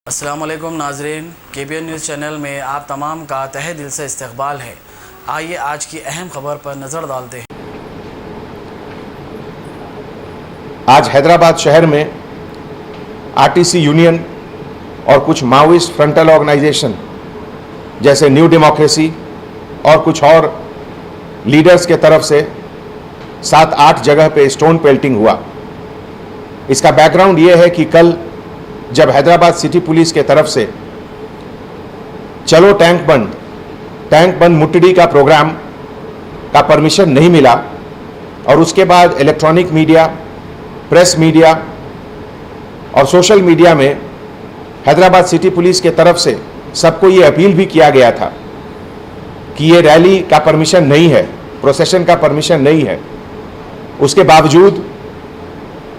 अस्सलाम वालेकुम नाज़रीन, KBN न्यूज़ चैनल में आप तमाम का तहे दिल से इस्तकबाल है। आइए आज की अहम खबर पर नज़र डालते हैं। आज हैदराबाद शहर में RTC यूनियन और कुछ माओइस्ट फ्रंटल ऑर्गेनाइजेशन जैसे न्यू डेमोक्रेसी और कुछ और लीडर्स के तरफ से 7-8 जगह पे स्टोन पेल्टिंग हुआ। इसका बैकग्राउंड ये है कि कल जब हैदराबाद सिटी पुलिस के तरफ से चलो टैंक बंद मुट्ठी का प्रोग्राम का परमिशन नहीं मिला और उसके बाद इलेक्ट्रॉनिक मीडिया, प्रेस मीडिया और सोशल मीडिया में हैदराबाद सिटी पुलिस के तरफ से सबको ये अपील भी किया गया था कि ये रैली का परमिशन नहीं है, प्रोसेशन का परमिशन नहीं है। उसके बावजूद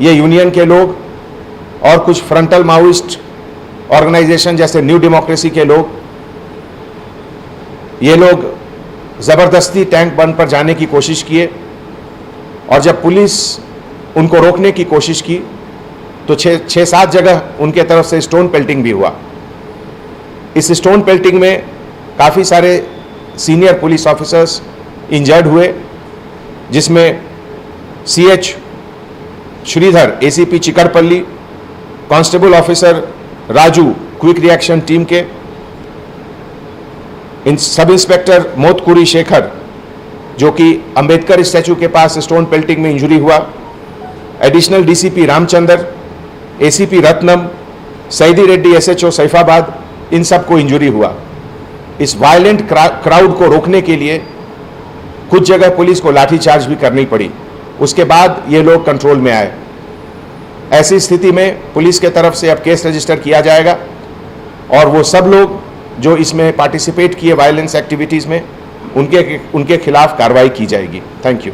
ये यूनियन के लोग और कुछ फ्रंटल माओइस्ट ऑर्गेनाइजेशन जैसे न्यू डेमोक्रेसी के लोग ज़बरदस्ती टैंक बंद पर जाने की कोशिश किए और जब पुलिस उनको रोकने की कोशिश की तो 6-7 जगह उनके तरफ से स्टोन पेल्टिंग भी हुआ। इस स्टोन पेल्टिंग में काफ़ी सारे सीनियर पुलिस ऑफिसर्स इंजर्ड हुए, जिसमें CH Sridhar ACP Chikkadpally, constable officer Raju quick reaction team के, सब इंस्पेक्टर मोतकुरी शेखर जो कि अंबेडकर स्टैचू के पास स्टोन पेल्टिंग में इंजरी हुआ, additional DCP Ramchandra, ACP Ratnam, Saidi Reddy SHO Saifabad, इन सबको इंजरी हुआ। इस वायलेंट क्राउड को रोकने के लिए कुछ जगह पुलिस को लाठीचार्ज भी करनी पड़ी। उसके बाद ये लोग कंट्रोल में आए। ऐसी स्थिति में पुलिस के तरफ से अब केस रजिस्टर किया जाएगा और वो सब लोग जो इसमें पार्टिसिपेट किए वायलेंस एक्टिविटीज़ में उनके खिलाफ कार्रवाई की जाएगी। Thank you.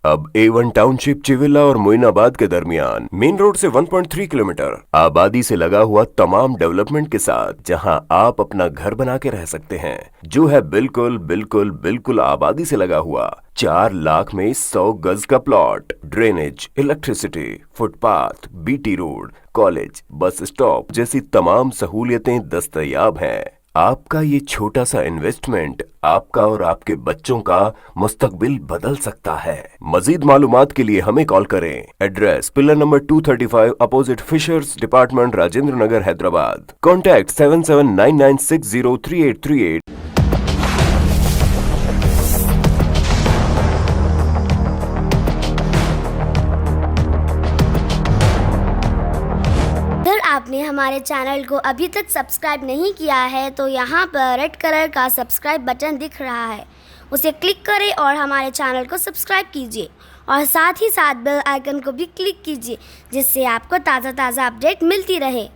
अब A1 टाउनशिप चिविला और मोइनाबाद के दरमियान मेन रोड से 1.3 किलोमीटर आबादी से लगा हुआ तमाम डेवलपमेंट के साथ जहां आप अपना घर बना के रह सकते हैं, जो है बिल्कुल आबादी से लगा हुआ। 4 लाख में 100 गज का plot, drainage, electricity, footpath, BT road, college, bus stop जैसी तमाम सहूलियतें दस्तयाब हैं। आपका ये छोटा सा इन्वेस्टमेंट आपका और आपके बच्चों का मुस्तकबिल बदल सकता है। मजीद मालूमात के लिए हमें कॉल करें। Address pillar number 235 opposite fishers department, Rajendra Nagar, Hyderabad. Contact 7799603838। आपने हमारे चैनल को अभी तक सब्सक्राइब नहीं किया है तो यहाँ पर रेड कलर का सब्सक्राइब बटन दिख रहा है, उसे क्लिक करें और हमारे चैनल को सब्सक्राइब कीजिए और साथ ही साथ बेल आइकन को भी क्लिक कीजिए, जिससे आपको ताज़ा अपडेट मिलती रहे।